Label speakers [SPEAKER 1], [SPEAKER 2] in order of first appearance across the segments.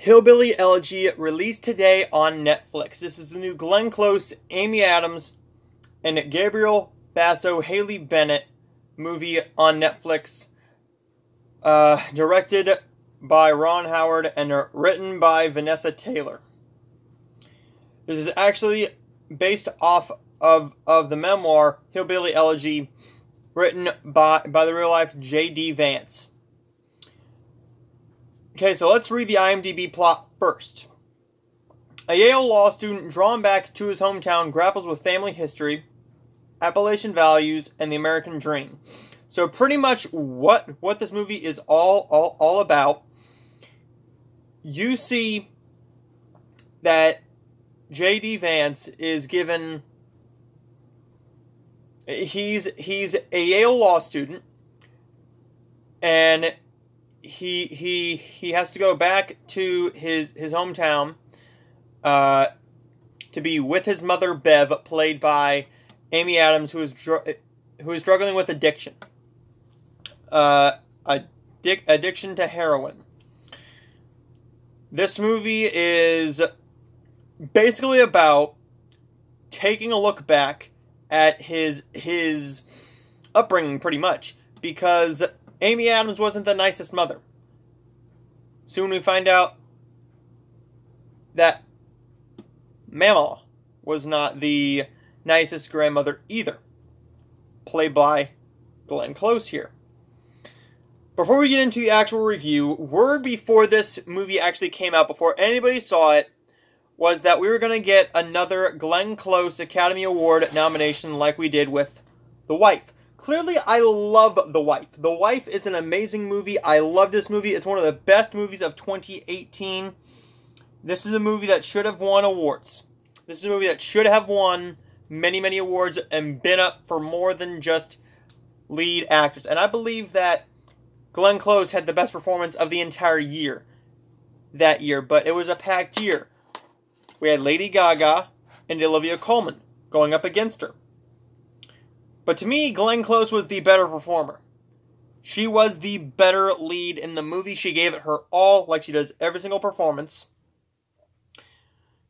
[SPEAKER 1] Hillbilly Elegy released today on Netflix. This is the new Glenn Close, Amy Adams, and Gabriel Basso, Haley Bennett movie on Netflix. Directed by Ron Howard and written by Vanessa Taylor. This is actually based off of the memoir Hillbilly Elegy, written by the real-life J.D. Vance. Okay, so let's read the IMDb plot first. A Yale law student drawn back to his hometown grapples with family history, Appalachian values, and the American dream. So pretty much what this movie is all about. You see that J.D. Vance is given... He's a Yale law student, and he has to go back to his hometown to be with his mother Bev, played by Amy Adams, who is struggling with addiction, addiction to heroin. This movie is basically about taking a look back at his upbringing, pretty much, because Amy Adams wasn't the nicest mother. Soon we find out that Mama was not the nicest grandmother either, played by Glenn Close here. Before we get into the actual review, word before this movie actually came out, before anybody saw it, was that we were going to get another Glenn Close Academy Award nomination like we did with The Wife. Clearly, I love The Wife. The Wife is an amazing movie. I love this movie. It's one of the best movies of 2018. This is a movie that should have won awards. This is a movie that should have won many, many awards and been up for more than just lead actors. And I believe that Glenn Close had the best performance of the entire year that year, but it was a packed year. We had Lady Gaga and Olivia Colman going up against her. But to me, Glenn Close was the better performer. She was the better lead in the movie. She gave it her all, like she does every single performance.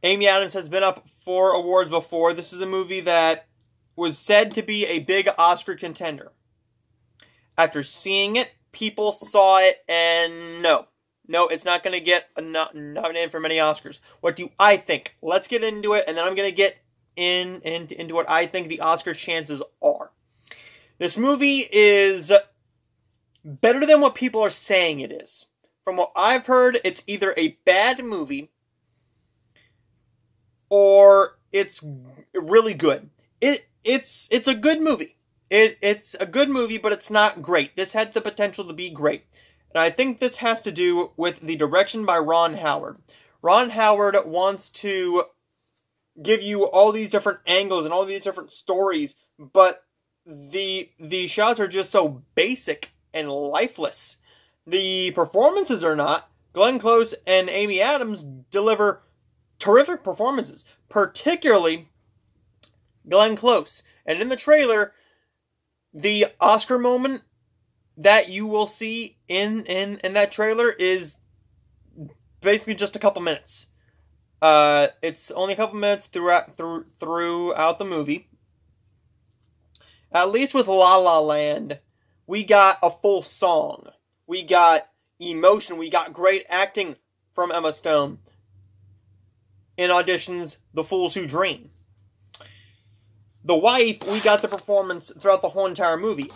[SPEAKER 1] Amy Adams has been up for awards before. This is a movie that was said to be a big Oscar contender. After seeing it, people saw it and no, it's not going to get nominated for many Oscars. What do I think? Let's get into it, and then I'm going to get into what I think the Oscar chances are. This movie is better than what people are saying it is. From what I've heard, it's either a bad movie or it's really good. It's a good movie. It's a good movie, but it's not great. This had the potential to be great. And I think this has to do with the direction by Ron Howard. Ron Howard wants to give you all these different angles and all these different stories, but the shots are just so basic and lifeless. The performances are not. Glenn Close and Amy Adams deliver terrific performances, particularly Glenn Close. And in the trailer, the Oscar moment that you will see in that trailer is basically just a couple minutes. It's only a couple minutes throughout the movie. At least with La La Land, we got a full song. We got emotion. We got great acting from Emma Stone in Audition's The Fools Who Dream. The Wife, we got the performance throughout the whole entire movie.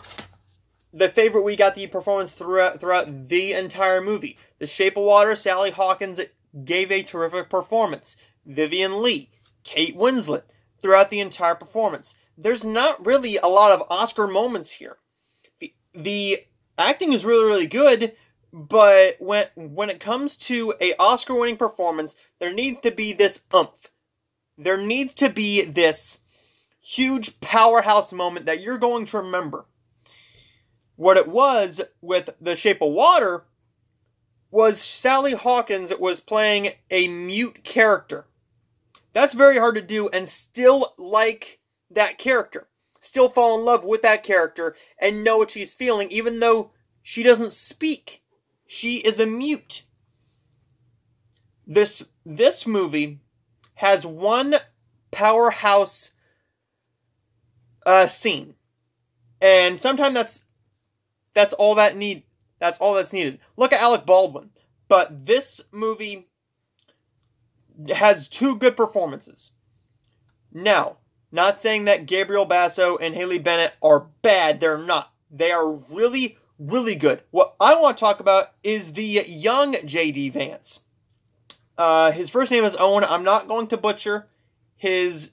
[SPEAKER 1] The Favorite, we got the performance throughout the entire movie. The Shape of Water, Sally Hawkins gave a terrific performance. Vivian Leigh, Kate Winslet, throughout the entire performance. There's not really a lot of Oscar moments here. The acting is really, really good, but when it comes to a Oscar-winning performance, there needs to be this oomph. There needs to be this huge powerhouse moment that you're going to remember. What it was with The Shape of Water was Sally Hawkins was playing a mute character. That's very hard to do and still like that character. Still fall in love with that character and know what she's feeling even though she doesn't speak. She is a mute. This movie has one powerhouse scene, and sometimes that's all that's needed. Look at Alec Baldwin. But this movie has two good performances. Now, not saying that Gabriel Basso and Haley Bennett are bad. They're not. They are really, really good. What I want to talk about is the young J.D. Vance. His first name is Owen. I'm not going to butcher his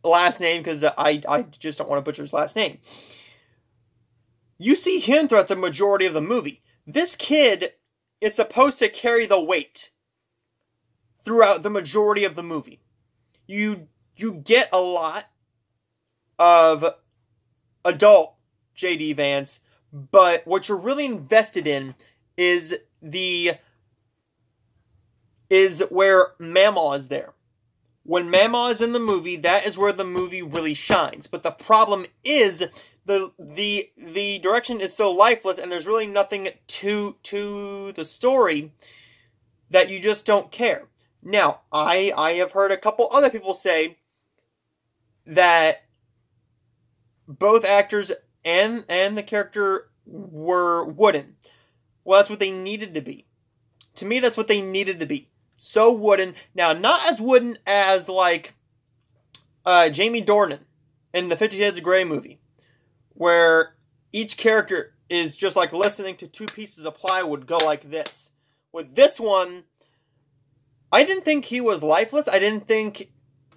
[SPEAKER 1] last name because I just don't want to butcher his last name. You see him throughout the majority of the movie. This kid is supposed to carry the weight throughout the majority of the movie. You get a lot of adult J.D. Vance, but what you're really invested in is where Mamaw is there. When Mamaw is in the movie, that is where the movie really shines. But the problem is the direction is so lifeless, and there's really nothing to the story that you just don't care. Now, I have heard a couple other people say that both actors and the character were wooden. Well, that's what they needed to be. To me, that's what they needed to be. So wooden. Now, not as wooden as, like, Jamie Dornan in the 50 Shades of Grey movie, where each character is just like listening to two pieces of plywood go like this. With this one, I didn't think he was lifeless. I didn't think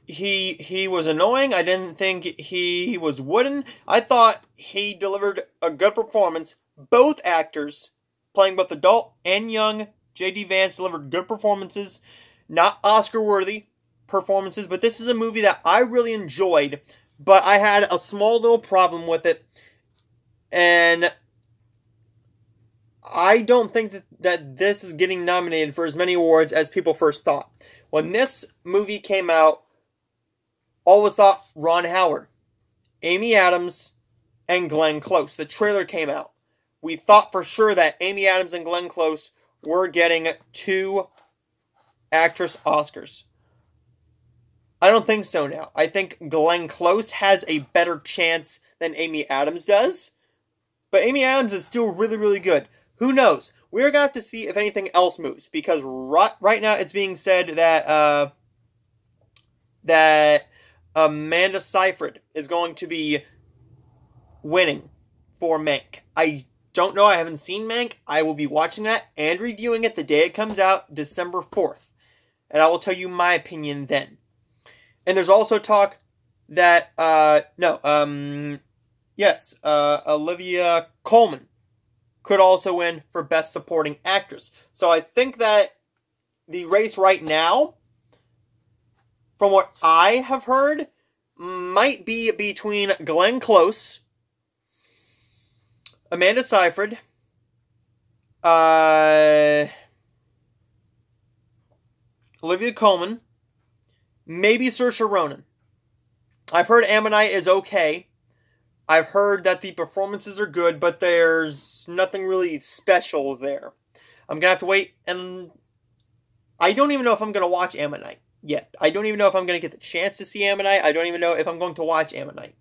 [SPEAKER 1] he was annoying. I didn't think he was wooden. I thought he delivered a good performance. Both actors, playing both adult and young J.D. Vance, delivered good performances. Not Oscar-worthy performances, but this is a movie that I really enjoyed. But I had a small little problem with it. And I don't think that this is getting nominated for as many awards as people first thought. When this movie came out, all was thought Ron Howard, Amy Adams, and Glenn Close. The trailer came out. We thought for sure that Amy Adams and Glenn Close were getting 2 actress Oscars. I don't think so now. I think Glenn Close has a better chance than Amy Adams does. But Amy Adams is still really, really good. Who knows? We're going to have to see if anything else moves. Because right now it's being said that that Amanda Seyfried is going to be winning for Mank. I don't know. I haven't seen Mank. I will be watching that and reviewing it the day it comes out, December 4th. And I will tell you my opinion then. And there's also talk that, Olivia Colman could also win for Best Supporting Actress. So I think that the race right now, from what I have heard, might be between Glenn Close, Amanda Seyfried, Olivia Colman, maybe Saoirse Ronan. I've heard Ammonite is okay. I've heard that the performances are good, but there's nothing really special there. I'm going to have to wait, and I don't even know if I'm going to watch Ammonite yet. I don't even know if I'm going to get the chance to see Ammonite. I don't even know if I'm going to watch Ammonite.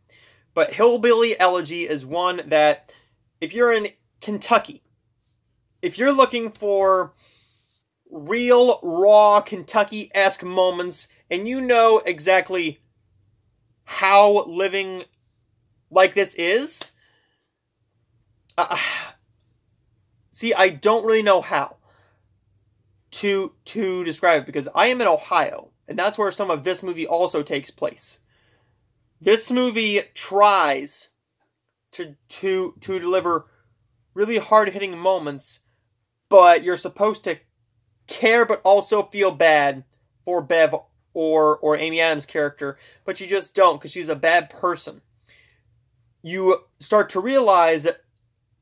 [SPEAKER 1] But Hillbilly Elegy is one that, if you're in Kentucky, if you're looking for real, raw, Kentucky-esque moments, and you know exactly how living like this is, see, I don't really know how to describe it, because I am in Ohio, and that's where some of this movie also takes place. This movie tries to deliver really hard-hitting moments, but you're supposed to care but also feel bad for Bev or Amy Adams' character, but you just don't, because she's a bad person. You start to realize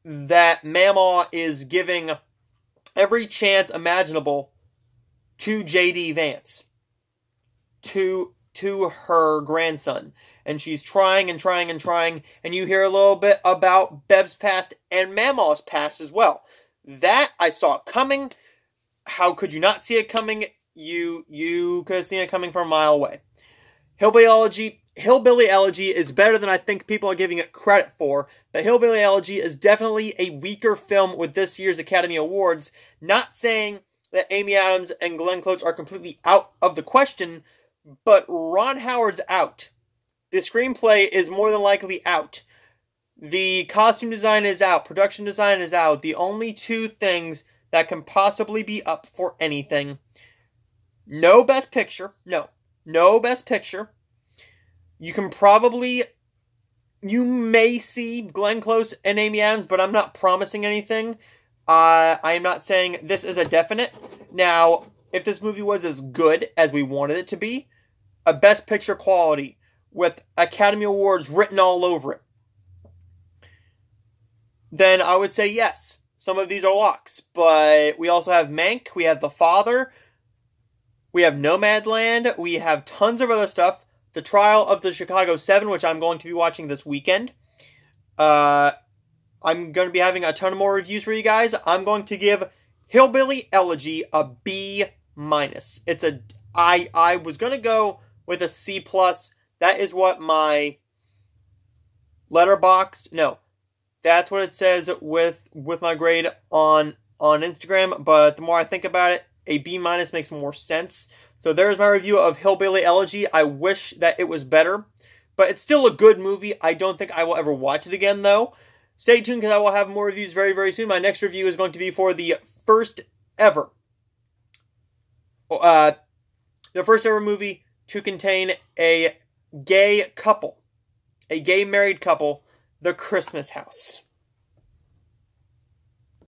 [SPEAKER 1] that Mamaw is giving every chance imaginable to J.D. Vance, to her grandson. And she's trying and trying and trying, and you hear a little bit about Bev's past and Mamaw's past as well. That I saw coming. how could you not see it coming? You could have seen it coming from a mile away. Hillbilly Elegy is better than I think people are giving it credit for, but Hillbilly Elegy is definitely a weaker film with this year's Academy Awards. Not saying that Amy Adams and Glenn Close are completely out of the question, but Ron Howard's out. The screenplay is more than likely out. The costume design is out. Production design is out. The only two things that can possibly be up for anything. No Best Picture. No Best Picture. You may see Glenn Close and Amy Adams, but I'm not promising anything. I am not saying this is a definite. Now, if this movie was as good as we wanted it to be, a Best Picture quality with Academy Awards written all over it, then I would say yes. Some of these are locks. But we also have Mank, we have The Father, we have Nomadland, we have tons of other stuff. The Trial of the Chicago 7, which I'm going to be watching this weekend. I'm going to be having a ton of more reviews for you guys. I'm going to give Hillbilly Elegy a B-. I was going to go with a C+. That is what my Letterboxd... No, that's what it says with my grade on Instagram. But the more I think about it, a B- makes more sense. So there's my review of Hillbilly Elegy. I wish that it was better, but it's still a good movie. I don't think I will ever watch it again, though. Stay tuned, because I will have more reviews very, very soon. My next review is going to be for the first ever movie to contain a gay couple, a gay married couple, The Christmas House.